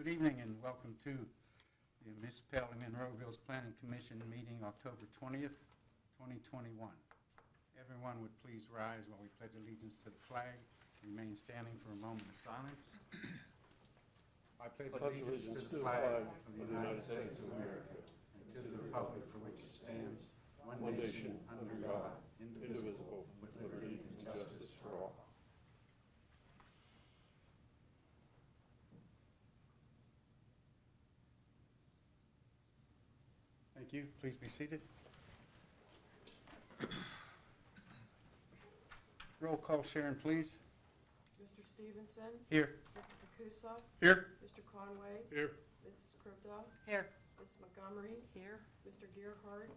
Good evening and welcome to the Municipality of Monroeville's Planning Commission meeting October 20th, 2021. Everyone would please rise while we pledge allegiance to the flag. Remain standing for a moment of silence. I pledge allegiance to the flag of the United States of America and to the republic for which it stands, one nation, under God, indivisible, with liberty and justice for all. Thank you. Please be seated. Roll call, Sharon, please. Mr. Stevenson? Here. Mr. Pacusa? Here. Mr. Conway? Here. Mrs. Krypto? Here. Mrs. Montgomery? Here. Mr. Gearhart?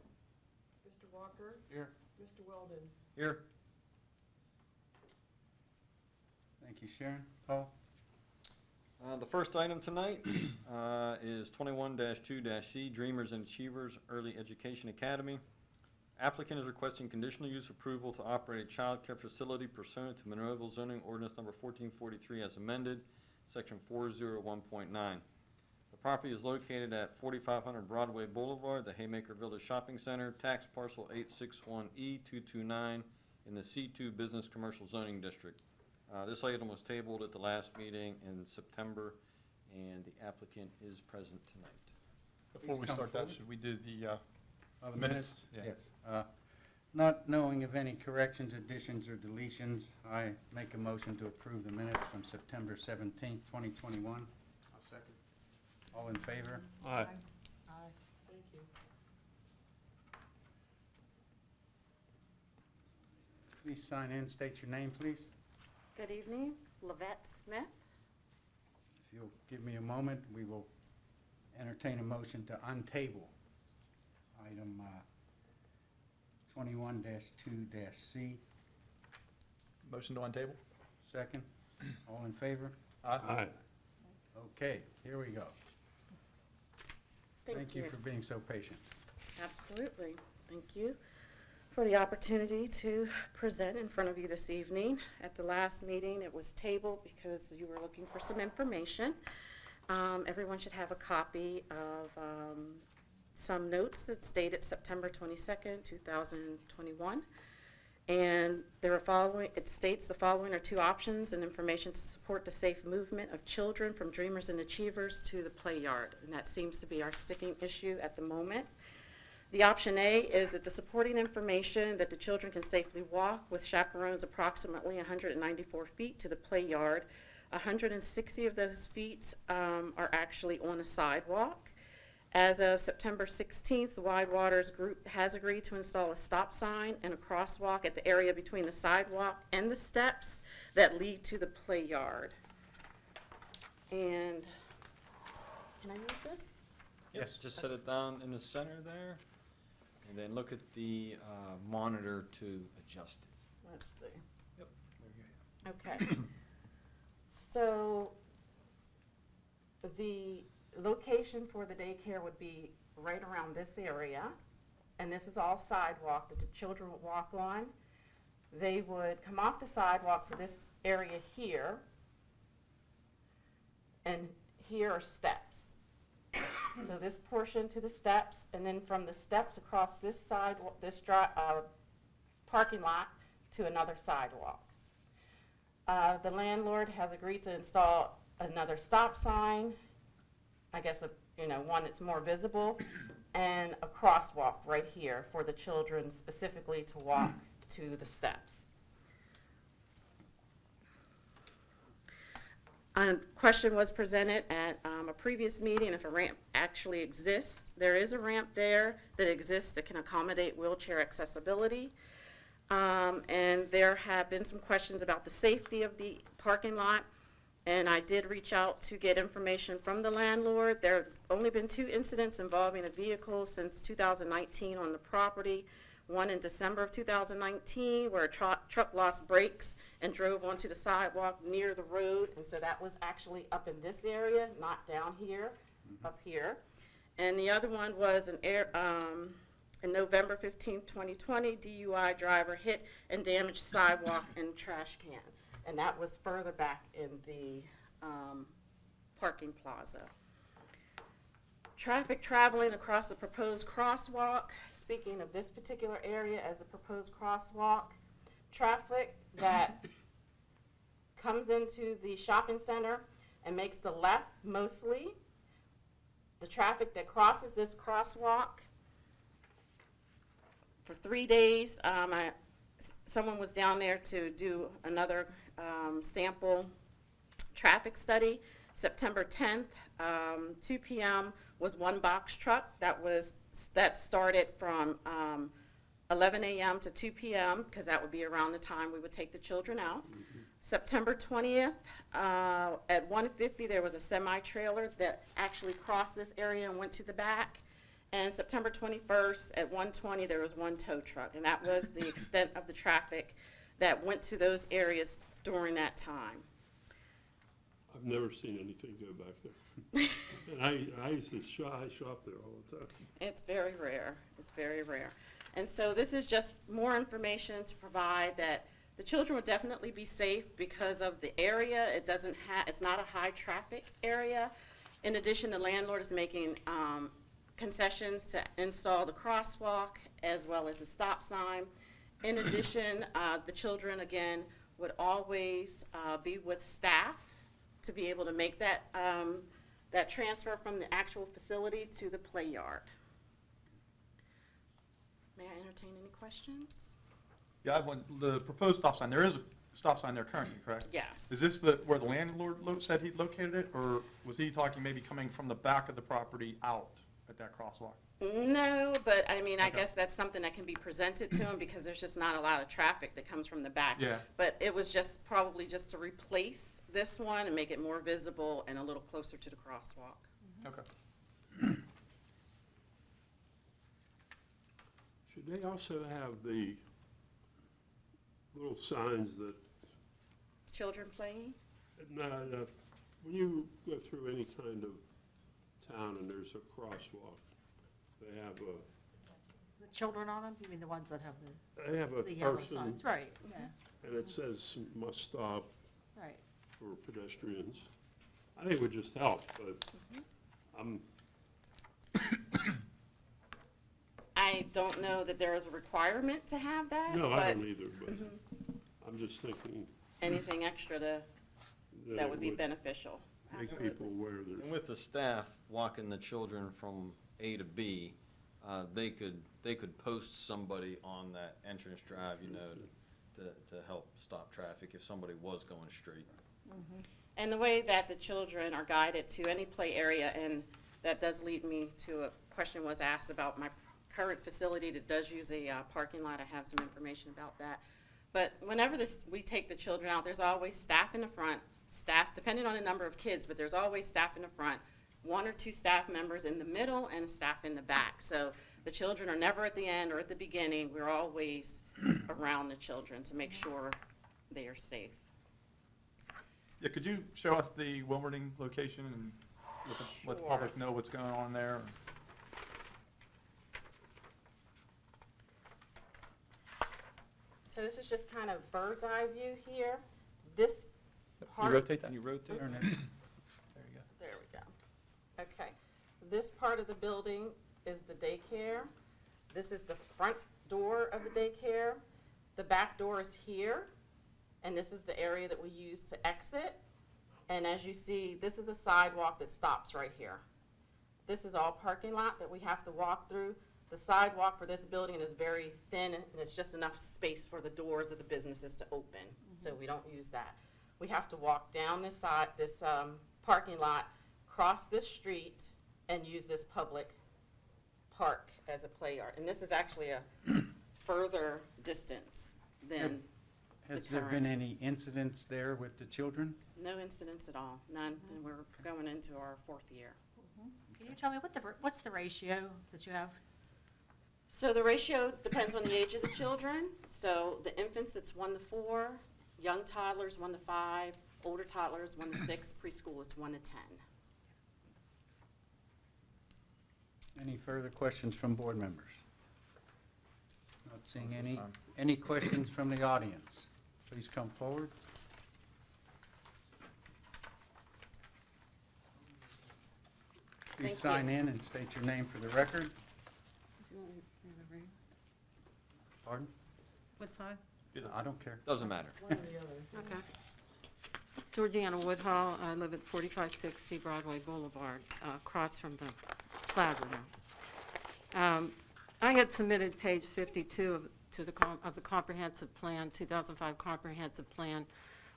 Mr. Walker? Here. Mr. Weldon? Here. Thank you, Sharon. Paul? The first item tonight is 21-2-C, Dreamers and Achievers Early Education Academy. Applicant is requesting conditional use approval to operate a child care facility pursuant to Monroeville zoning ordinance number 1443 as amended, section 401.9. The property is located at 4500 Broadway Boulevard, the Haymaker Village Shopping Center, tax parcel 861E229 in the C2 Business Commercial Zoning District. This item was tabled at the last meeting in September, and the applicant is present tonight. Before we start that, should we do the minutes? Yeah. Yes. Not knowing of any corrections, additions, or deletions, I make a motion to approve the minutes from September 17th, 2021. I'll second. All in favor? Aye. Aye. Thank you. Please sign in. State your name, please. Good evening, Lavette Smith. If you'll give me a moment, we will entertain a motion to untable item 21-2-C. Motion to untable? Second. All in favor? Aye. Okay, here we go. Thank you you. for being so patient. Absolutely. Thank you for the opportunity to present in front of you this evening. At the last meeting, it was tabled because you were looking for some information. Everyone should have a copy of some notes that's dated September 22nd, 2021. And it states the following are two options and information to support the safe movement of children from Dreamers and Achievers to the play yard. And that seems to be our sticking issue at the moment. The option A is that the supporting information that the children can safely walk with chaperones approximately 194 feet to the play yard. 160 of those feet are actually on a sidewalk. As of September 16th, the Wide Waters Group has agreed to install a stop sign and a crosswalk at the area between the sidewalk and the steps that lead to the play yard. And can I use this? Yes. Just set it down in the center there, and then look at the monitor to adjust it. Let's see. Yep. There you Okay. So the location for the daycare would be right around this area, and this is all sidewalk that the children would walk on. They would come off the sidewalk for this area here, and here are steps. So this portion to the steps, and then from the steps across this side, this parking lot to another sidewalk. The landlord has agreed to install another stop sign, I guess, one that's more visible, and a crosswalk right here for the children specifically to walk to the steps. A question was presented at a previous meeting if a ramp actually exists. There is a ramp there that exists that can accommodate wheelchair accessibility. And there have been some questions about the safety of the parking lot. And I did reach out to get information from the landlord. There have only been 2 incidents involving a vehicle since 2019 on the property. One in December of 2019 where a truck lost brakes and drove onto the sidewalk near the road. And so that was actually up in this area, not down here, up here. And the other one was in November 15, 2020, DUI driver hit and damaged sidewalk and trash can. And that was further back in the parking plaza. Traffic traveling across the proposed crosswalk. Speaking of this particular area as a proposed crosswalk, traffic that comes into the shopping center and makes the left mostly. The traffic that crosses this crosswalk. For 3 days, someone was down there to do another sample traffic study. September 10th, 2 p.m. was one box truck that started from 11 a.m. to 2 p.m. because that would be around the time we would take the children out. September 20th, at 1:50, there was a semi-trailer that actually crossed this area and went to the back. And September 21st, at 1:20, there was one tow truck. And that was the extent of the traffic that went to those areas during that time. I've never seen anything go back there. And I used to shop there all the time. It's very rare. It's very rare. And so this is just more information to provide that the children would definitely be safe because of the area. It's not a high traffic area. In addition, the landlord is making concessions to install the crosswalk as well as the stop sign. In addition, the children, again, would always be with staff to be able to make that transfer from the actual facility to the play yard. May I entertain any questions? Yeah, I have one, the proposed stop sign, there is a stop sign there currently, correct? Yes. Is this where the landlord said he located it, or was he talking maybe coming from the back of the property out at that crosswalk? No, but I mean, I Okay. guess that's something that can be presented to him because there's just not a lot of traffic that comes from the back. Yeah. But it was just probably just to replace this one and make it more visible and a little closer to the crosswalk. Okay. Should they also have the little signs that, Children playing? no, when you go through any kind of town and there's a crosswalk, they have The children on them, you mean the ones that have a the yellow person, signs? Right, yeah, and it says must stop right. for pedestrians. I think it would just help, but I'm, I don't know that there is a requirement to have that, no, I but don't either, but I'm just thinking anything extra that it would be beneficial. make Absolutely. people aware And there's, with the staff walking the children from A to B, they could post somebody on that entrance drive, to help stop traffic if somebody was going straight. And the way that the children are guided to any play area, and that does lead me to a question was asked about my current facility that does use a parking lot. I have some information about that. But whenever we take the children out, there's always staff in the front, staff, depending on the number of kids, but there's always staff in the front, 1 or 2 staff members in the middle, and staff in the back. So the children are never at the end or at the beginning. We're always around the children to make sure they are safe. Yeah, could you show us the Wilmerding location and let the Sure. public know what's going on there? So this is just kind of bird's eye view here. This You part. rotate that? can you rotate? There you go. There we go. Okay. This part of the building is the daycare. This is the front door of the daycare. The back door is here, and this is the area that we use to exit. And as you see, this is a sidewalk that stops right here. This is all parking lot that we have to walk through. The sidewalk for this building is very thin, and it's just enough space for the doors of the businesses to open. So we don't use that. We have to walk down this side, this parking lot, cross this street, and use this public park as a play yard. And this is actually a further distance than Has the there been current. any incidents there with the children? No incidents at all, none, and we're going into our 4th year. Can you tell me what's the ratio that you have? So the ratio depends on the age of the children. So the infants, it's 1 to 4, young toddlers, 1 to 5, older toddlers, 1 to 6, preschool, it's 1 to 10. Any further questions from board members? Not seeing Not this any. time. Any questions from the audience? Please come forward. Thank Please sign you. in and state your name for the record. Pardon? What size? I don't care. Doesn't matter. One or the other. Okay. Georgiana Woodhull, I live at 4560 Broadway Boulevard, across from the plaza there. I had submitted page 52 of the comprehensive plan, 2005 comprehensive plan,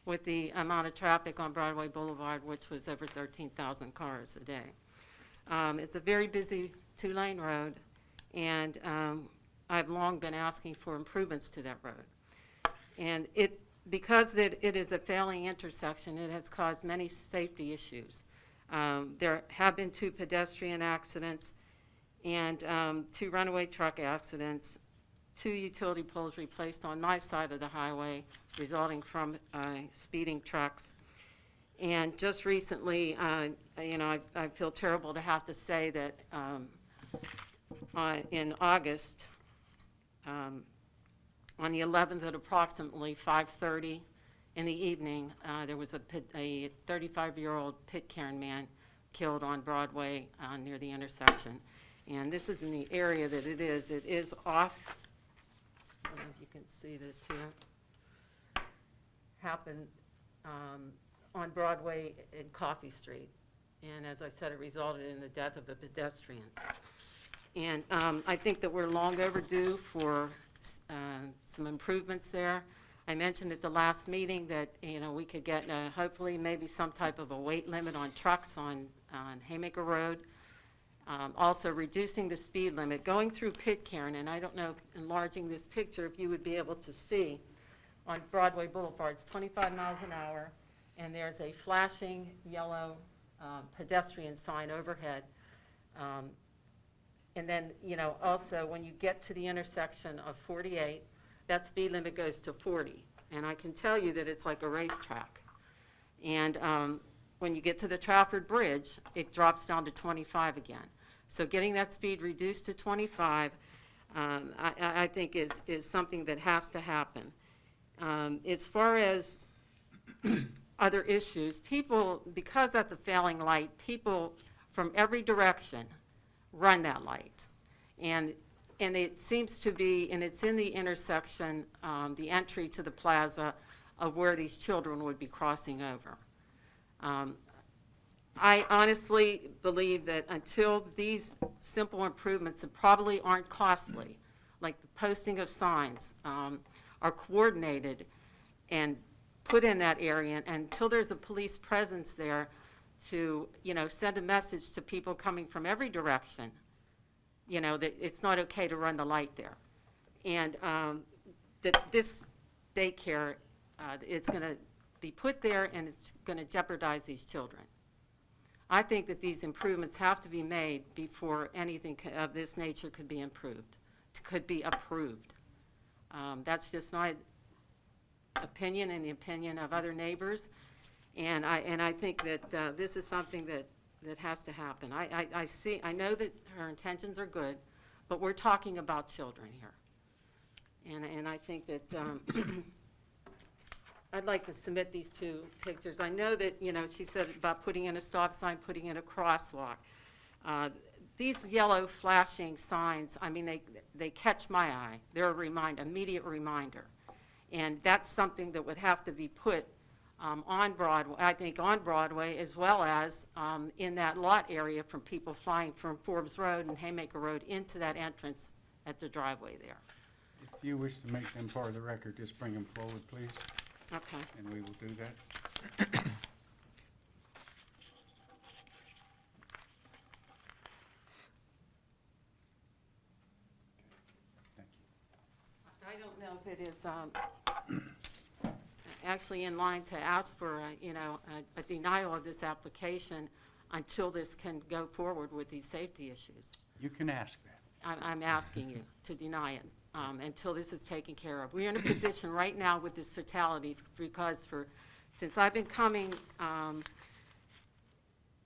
with the amount of traffic on Broadway Boulevard, which was over 13,000 cars a day. It's a very busy two-lane road, and I've long been asking for improvements to that road. And because it is a failing intersection, it has caused many safety issues. There have been 2 pedestrian accidents and 2 runaway truck accidents, 2 utility poles replaced on my side of the highway resulting from speeding trucks. And just recently, I feel terrible to have to say that in August, on the 11th at approximately 5:30 in the evening, there was a 35-year-old Pitcairn man killed on Broadway near the intersection. And this is in the area that it is. It is off, I don't know if you can see this here, happened on Broadway and Coffee Street. And as I said, it resulted in the death of a pedestrian. And I think that we're long overdue for some improvements there. I mentioned at the last meeting that, we could get hopefully maybe some type of a weight limit on trucks on Haymaker Road. Also reducing the speed limit, going through Pitcairn, and I don't know, enlarging this picture, if you would be able to see on Broadway Boulevard, it's 25 miles an hour, and there's a flashing yellow pedestrian sign overhead. And then, also when you get to the intersection of 48, that speed limit goes to 40. And I can tell you that it's like a racetrack. And when you get to the Trafford Bridge, it drops down to 25 again. So getting that speed reduced to 25, I think is something that has to happen. As far as other issues, people, because that's a failing light, people from every direction run that light. And it seems to be, and it's in the intersection, the entry to the plaza of where these children would be crossing over. I honestly believe that until these simple improvements that probably aren't costly, like the posting of signs, are coordinated and put in that area, and until there's a police presence there to, send a message to people coming from every direction, that it's not okay to run the light there. And that this daycare is going to be put there and it's going to jeopardize these children. I think that these improvements have to be made before anything of this nature could be approved. That's just my opinion and the opinion of other neighbors. And I think that this is something that has to happen. I know that her intentions are good, but we're talking about children here. And I think that I'd like to submit these 2 pictures. I know that, she said about putting in a stop sign, putting in a crosswalk. These yellow flashing signs, they catch my eye. They're immediate reminder. And that's something that would have to be put on Broadway, I think on Broadway, as well as in that lot area from people flying from Forbes Road and Haymaker Road into that entrance at the driveway there. If you wish to make them part of the record, just bring them forward, please, Okay. and we will do that. Thank you. I don't know if it is actually in line to ask for, a denial of this application until this can go forward with these safety issues. You can ask that. I'm asking you to deny it until this is taken care of. We're in a position right now with this fatality because since I've been coming, I'm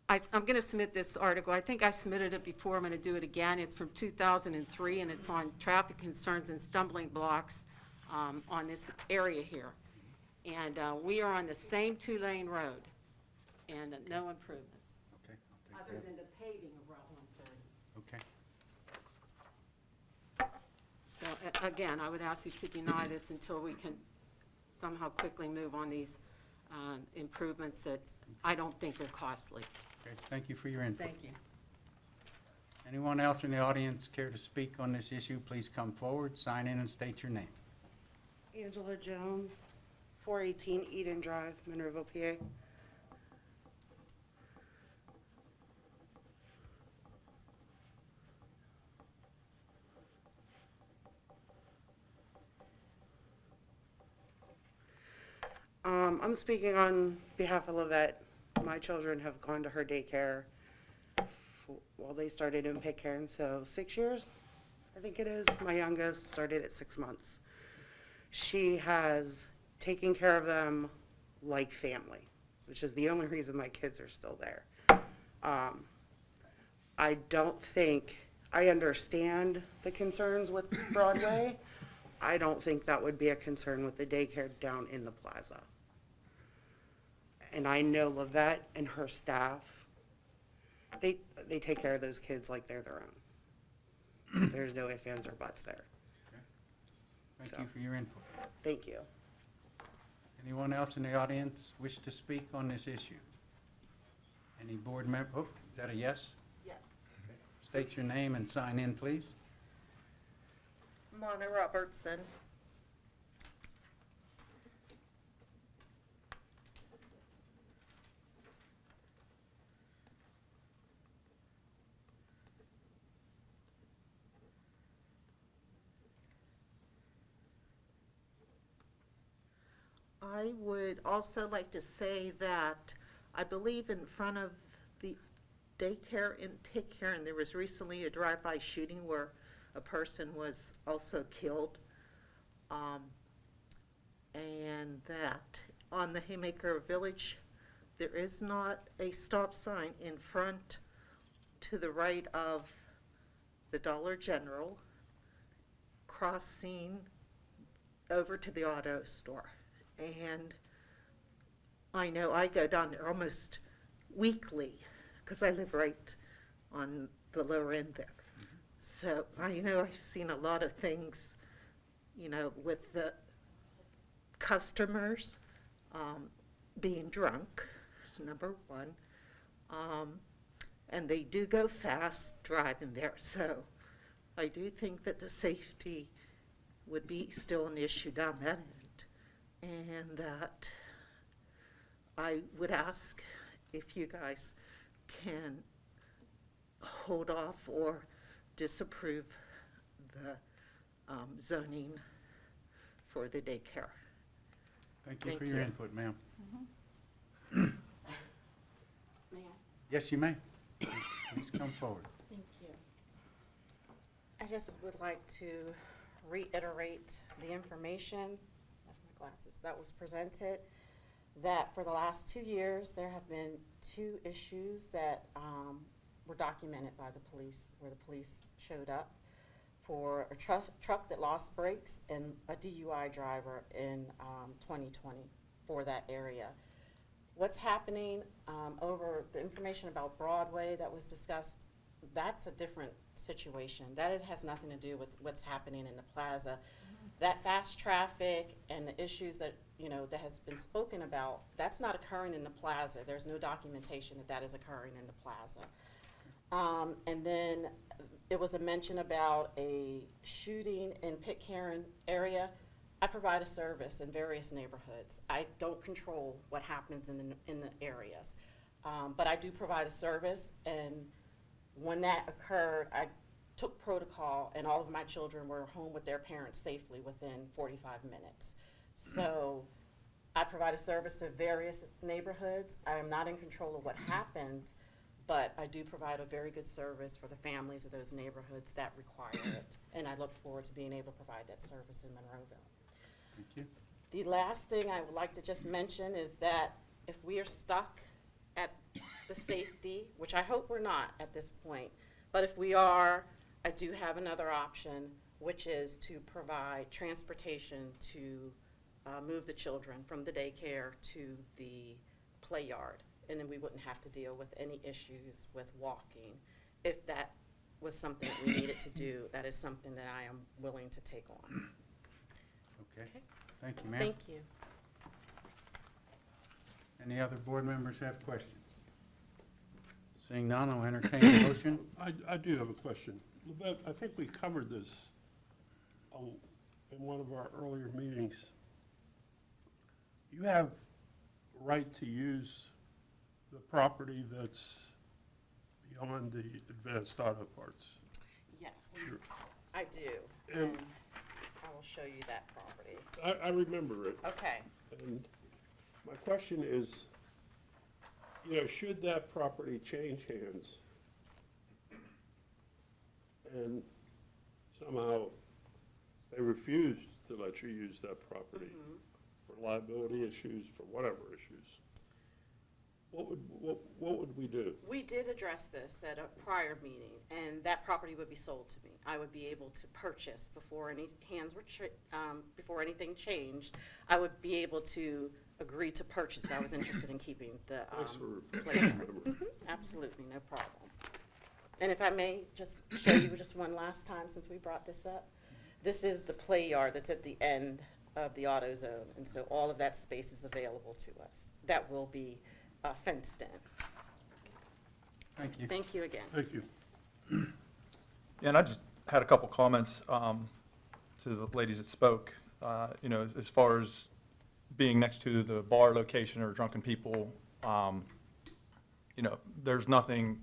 going to submit this article. I think I submitted it before. I'm going to do it again. It's from 2003, and it's on traffic concerns and stumbling blocks on this area here. And we are on the same 2-lane road and no improvements. Okay, I'll other than the paving of Route 130. Okay. So, again, I would ask you to deny this until we can somehow quickly move on these improvements that I don't think are costly. Okay, thank you for your input. Thank you. Anyone else in the audience care to speak on this issue, please come forward, sign in, and state your name. Angela Jones, 418 Eden Drive, Monroeville, PA. I'm speaking on behalf of Lavette. My children have gone to her daycare while they started in Pitcairn, so 6 years, I think it is. My youngest started at 6 months. She has taken care of them like family, which is the only reason my kids are still there. I don't think, I understand the concerns with Broadway. I don't think that would be a concern with the daycare down in the plaza. And I know Lavette and her staff, they take care of those kids like they're their own. There's no ifs, ands, or buts there. Thank you for your input. Thank you. Anyone else in the audience wish to speak on this issue? Any board member, oh, is that a yes? Yes. State your name and sign in, please. Mona Robertson. I would also like to say that I believe in front of the daycare in Pitcairn, there was recently a drive-by shooting where a person was also killed. And that on the Haymaker Village, there is not a stop sign in front to the right of the Dollar General, crossing over to the auto store. And I know I go down there almost weekly because I live right on the lower end there. So I know I've seen a lot of things, you know, with the customers being drunk, number one. And they do go fast driving there. So I do think that the safety would be still an issue down that end. And that I would ask if you guys can hold off or disapprove the zoning for the daycare. Thank you Thank for your you. input, ma'am. May I? Yes, you may. Please come forward. Thank you. I just would like to reiterate the information, that's my glasses, that was presented, that for the last 2 years, there have been 2 issues that were documented by the police, where the police showed up for a truck that lost brakes and a DUI driver in 2020 for that area. What's happening over the information about Broadway that was discussed, that's a different situation. That has nothing to do with what's happening in the plaza. That fast traffic and the issues that, you know, that has been spoken about, that's not occurring in the plaza. There's no documentation that that is occurring in the plaza. And then it was a mention about a shooting in Pitcairn area. I provide a service in various neighborhoods. I don't control what happens in the areas. But I do provide a service, and when that occurred, I took protocol, and all of my children were home with their parents safely within 45 minutes. So I provide a service to various neighborhoods. I am not in control of what happens, but I do provide a very good service for the families of those neighborhoods that require it. And I look forward to being able to provide that service in Monroeville. Thank you. The last thing I would like to just mention is that if we are stuck at the safety, which I hope we're not at this point, but if we are, I do have another option, which is to provide transportation to move the children from the daycare to the play yard and then we wouldn't have to deal with any issues with walking. If that was something that we needed to do, that is something that I am willing to take on. Okay, Okay. thank you, ma'am. Thank you. Any other board members have questions? Seeing none, I'll entertain a motion. I do have a question. Levette, I think we covered this in one of our earlier meetings. You have right to use the property that's beyond the advanced auto parts. Yes, Sure. I do. And And I will show you that property. I remember it. Okay. And my question is, should that property change hands and somehow they refuse to let you use that property for liability issues, for whatever issues, what would we do? We did address this at a prior meeting, and that property would be sold to me. I would be able to purchase before any hands were, before anything changed. I would be able to agree to purchase if I was interested in keeping the Thanks for place. remembering. Absolutely, no problem. And if I may just show you just one last time since we brought this up. This is the play yard that's at the end of the auto zone, and so all of that space is available to us. That will be fenced in. Thank you. Thank you again. Thank you. Yeah, and I just had a couple comments to the ladies that spoke. As far as being next to the bar location or drunken people, there's nothing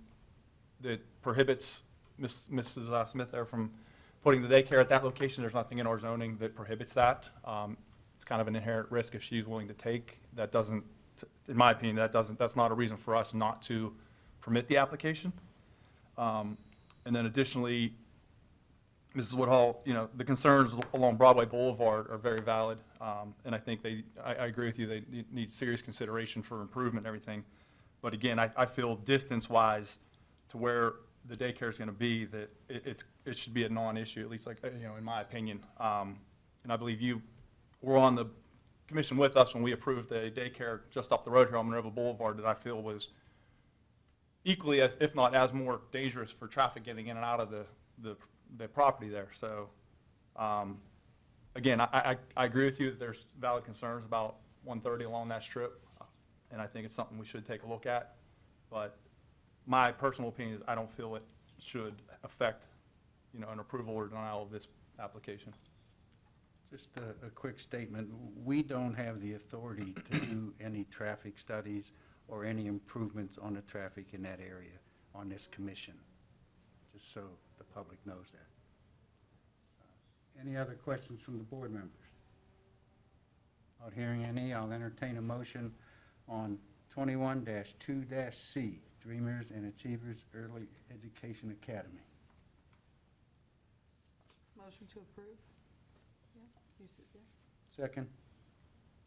that prohibits Mrs. Smith there from putting the daycare at that location. There's nothing in our zoning that prohibits that. It's kind of an inherent risk if she's willing to take. That doesn't, in my opinion, that's not a reason for us not to permit the application. And then additionally, Mrs. Woodhull, the concerns along Broadway Boulevard are very valid. And I think I agree with you, they need serious consideration for improvement and everything. But again, I feel distance-wise to where the daycare is going to be, that it should be a non-issue, at least in my opinion. And I believe you were on the commission with us when we approved the daycare just up the road here on Monroeville Boulevard that I feel was equally as, if not as more dangerous for traffic getting in and out of the property there. So, again, I agree with you that there's valid concerns about 130 along that strip, and I think it's something we should take a look at. But my personal opinion is I don't feel it should affect, an approval or denial of this application. Just a quick statement. We don't have the authority to do any traffic studies or any improvements on the traffic in that area on this commission, just so the public knows that. Any other questions from the board members? Not hearing any, I'll entertain a motion on 21-2-C, Dreamers and Achievers Early Education Academy. Motion to approve? Yeah, you said, yeah. Second?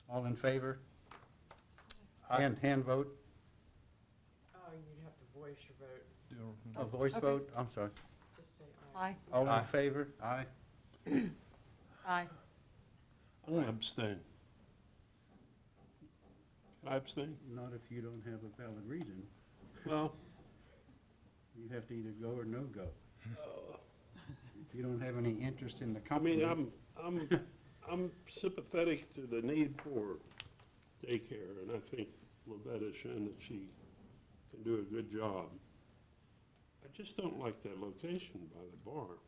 All in favor? Aye. Hand vote? Oh, you'd have to voice your vote. A voice Okay. vote? I'm sorry. Just say aye. Aye. All Aye. in favor? Aye. Aye. I'm going to abstain. Can I abstain? Not if you don't have a valid reason. Well, You have to either go or no go. If you don't have any interest in the I company. mean, I'm sympathetic to the need for daycare, and I think Levette has shown that she can do a good job. I just don't like that location by the bar.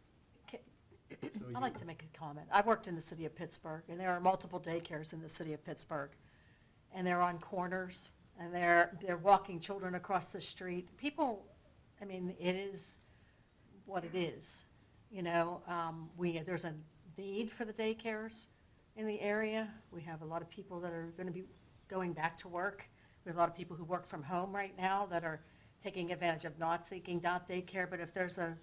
So I'd like to make a comment. I worked in the city of Pittsburgh, and there are multiple daycares in the city of Pittsburgh. And they're on corners, and they're walking children across the street. People, I mean, it is what it is. There's a need for the daycares in the area. We have a lot of people that are going to be going back to work. We have a lot of people who work from home right now that are taking advantage of not seeking daycare. But if there's an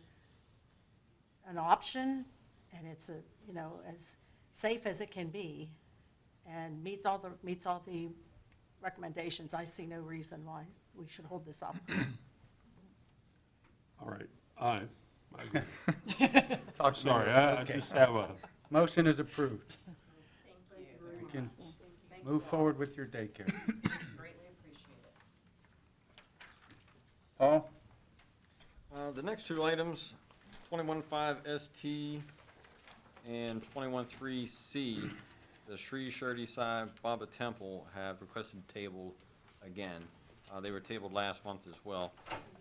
option, and it's as safe as it can be, and meets all the recommendations, I see no reason why we should hold this up. All right, aye. Talk Sorry, I just have a, Motion is approved. Thank you. You can move forward with your daycare. Greatly appreciate it. Paul? The next two items, 21.5 ST and 21.3 C, the Sri Shirdi Sai Baba Temple have requested table again. They were tabled last month as well.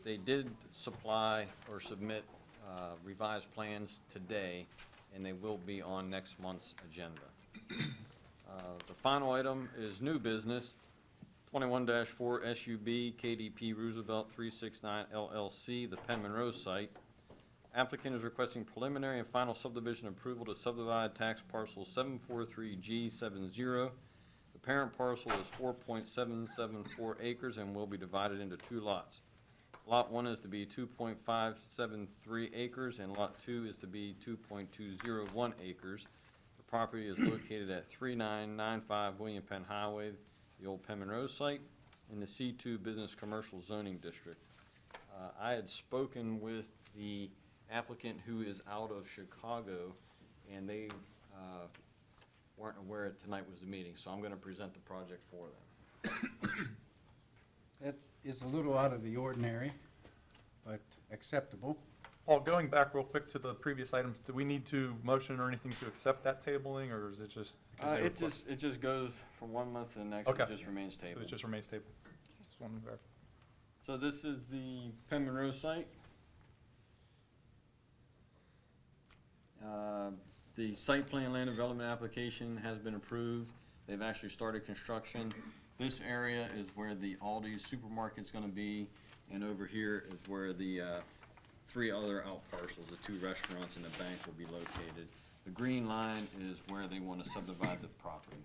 They did supply or submit revised plans today, and they will be on next month's agenda. The final item is new business, 21-4 SUB KDP Roosevelt 369 LLC, the Penn Monroe site. Applicant is requesting preliminary and final subdivision approval to subdivide tax parcel 743G70. The parent parcel is 4.774 acres and will be divided into two lots. Lot 1 is to be 2.573 acres, and Lot 2 is to be 2.201 acres. The property is located at 3995 William Penn Highway, the old Penn Monroe site, in the C2 Business Commercial Zoning District. I had spoken with the applicant who is out of Chicago, and they weren't aware that tonight was the meeting, so I'm going to present the project for them. That is a little out of the ordinary, but acceptable. Paul, going back real quick to the previous items, do we need to motion or anything to accept that tabling, or is it just? because they request- It just goes from one month to the next, Okay. it just remains So tabled. it just remains table? Just wanted to verify. So this is the Penn Monroe site. The site plan land development application has been approved. They've actually started construction. This area is where the Aldi's supermarket's gonna be, and over here is where the three other out parcels, the two restaurants and the bank will be located. The green line is where they want to subdivide the property.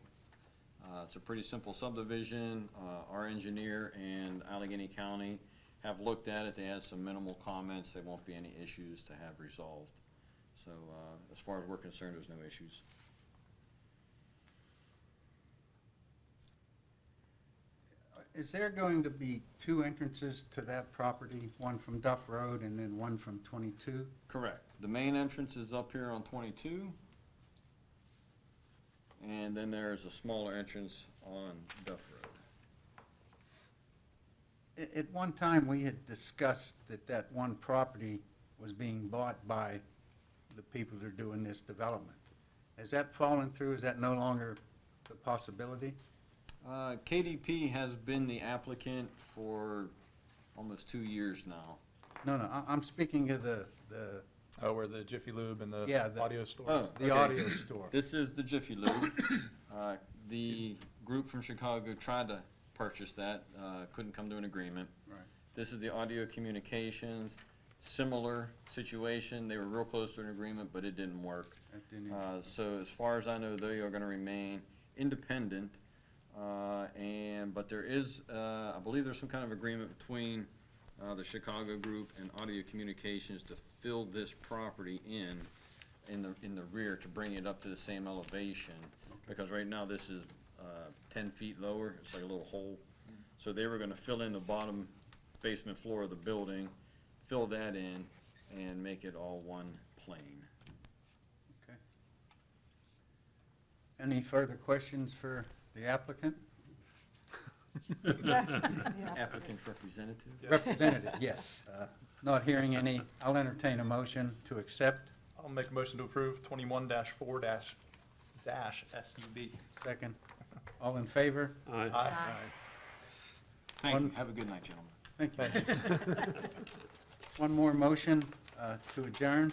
It's a pretty simple subdivision. Our engineer and Allegheny County have looked at it. They had some minimal comments. There won't be any issues to have resolved. So as far as we're concerned, there's no issues. Is there going to be two entrances to that property, one from Duff Road and then one from 22? Correct. The main entrance is up here on 22. And then there's a smaller entrance on Duff Road. At one time, we had discussed that that one property was being bought by the people that are doing this development. Has that fallen through? Is that no longer the possibility? KDP has been the applicant for almost 2 years now. No, I'm speaking of the Oh, where the Jiffy Lube and the Yeah, audio store. Oh, the okay. audio store. This is the Jiffy Lube. The group from Chicago tried to purchase that, couldn't come to an agreement. Right. This is the audio communications, similar situation. They were real close to an agreement, but it didn't work. That didn't- So as far as I know, they are gonna remain independent. But there is, I believe there's some kind of agreement between the Chicago group and Audio Communications to fill this property in the rear to bring it up to the same elevation. Because right now this is 10 feet lower, it's like a little hole. So they were gonna fill in the bottom basement floor of the building, fill that in, and make it all one plane. Okay. Any further questions for the applicant? Applicant's representative? Representative, yes. Not hearing any, I'll entertain a motion to accept. I'll make a motion to approve 21-4-SUB. Second. All in favor? Aye. Thank you, have a good night, gentlemen. Thank you. One more motion to adjourn.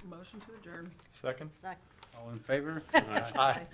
Motion to adjourn. Second? Second. All in favor? Aye.